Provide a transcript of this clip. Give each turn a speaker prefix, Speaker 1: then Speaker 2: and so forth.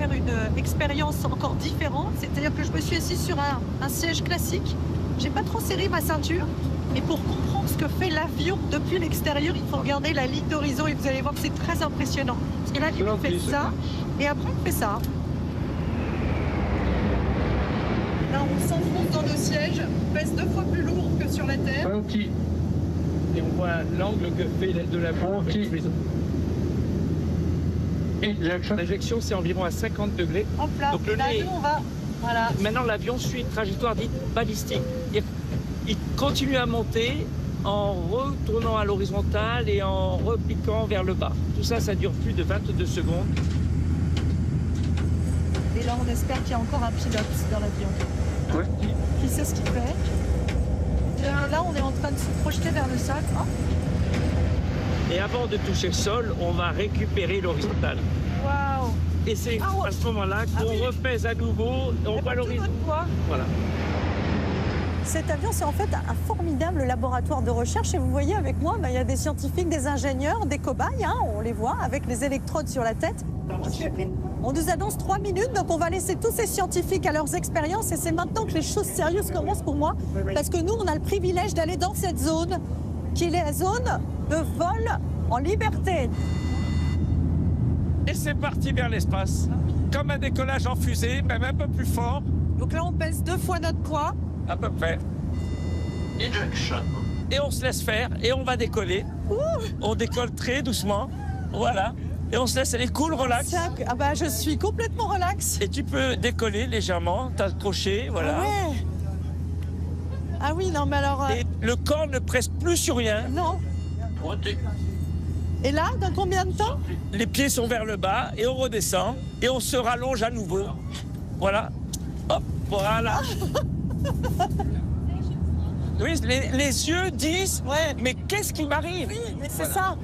Speaker 1: faire une expérience encore différente. C'est-à-dire que je me suis assise sur un siège classique. J'ai pas trop serré ma ceinture. Et pour comprendre ce que fait l'avion depuis l'extérieur, il faut regarder la ligne d'horizon et vous allez voir que c'est très impressionnant. Parce que l'avion fait ça et après il fait ça. Là, on s'enfonce dans nos sièges, on pèse 2 fois plus lourd que sur la Terre.
Speaker 2: Et on voit l'angle que fait l'aile de l'avion. L'injection, c'est environ à 50 degrés.
Speaker 1: Hop là,
Speaker 2: donc
Speaker 1: là, nous, on va... Voilà.
Speaker 2: Maintenant, l'avion suit une trajectoire dite balistique. Il continue à monter en retournant à l'horizontale et en repiquant vers le bas. Tout ça, ça dure plus de 22 secondes.
Speaker 1: Et là, on espère qu'il y a encore un pilote dans l'avion.
Speaker 2: Ouais.
Speaker 1: Qui sait ce qu'il fait. Et là, on est en train de se projeter vers le sol. Oh.
Speaker 2: Et avant de toucher le sol, on va récupérer l'horizontale.
Speaker 1: Waouh!
Speaker 2: Et c'est à ce moment-là qu'on repèse à nouveau, on voit l'horizon. Voilà.
Speaker 1: Cet avion, c'est en fait un formidable laboratoire de recherche. Et vous voyez avec moi, il y a des scientifiques, des ingénieurs, des cobayes, hein, on les voit, avec les électrodes sur la tête. On nous annonce 3 minutes, donc on va laisser tous ces scientifiques à leurs expériences. Et c'est maintenant que les choses sérieuses commencent pour moi. Parce que nous, on a le privilège d'aller dans cette zone, qui est la zone de vol en liberté.
Speaker 2: Et c'est parti vers l'espace. Comme un décollage en fusée, même un peu plus fort.
Speaker 1: Donc là, on pèse 2 fois notre poids.
Speaker 2: À peu près. Et on se laisse faire et on va décoller.
Speaker 1: Ouh.
Speaker 2: On décolle très doucement. Voilà. Et on se laisse aller cool, relax.
Speaker 1: Ah bah, je suis complètement relax.
Speaker 2: Et tu peux décoller légèrement, t'accrocher, voilà.
Speaker 1: Ah ouais. Ah oui, non, mais alors...
Speaker 2: Et le corps ne presse plus sur rien.
Speaker 1: Non. Et là, dans combien de temps?
Speaker 2: Les pieds sont vers le bas et on redescend. Et on se rallonge à nouveau. Voilà. Hop, voilà. Oui, les yeux disent, mais qu'est-ce qui m'arrive?
Speaker 1: Oui, mais c'est ça.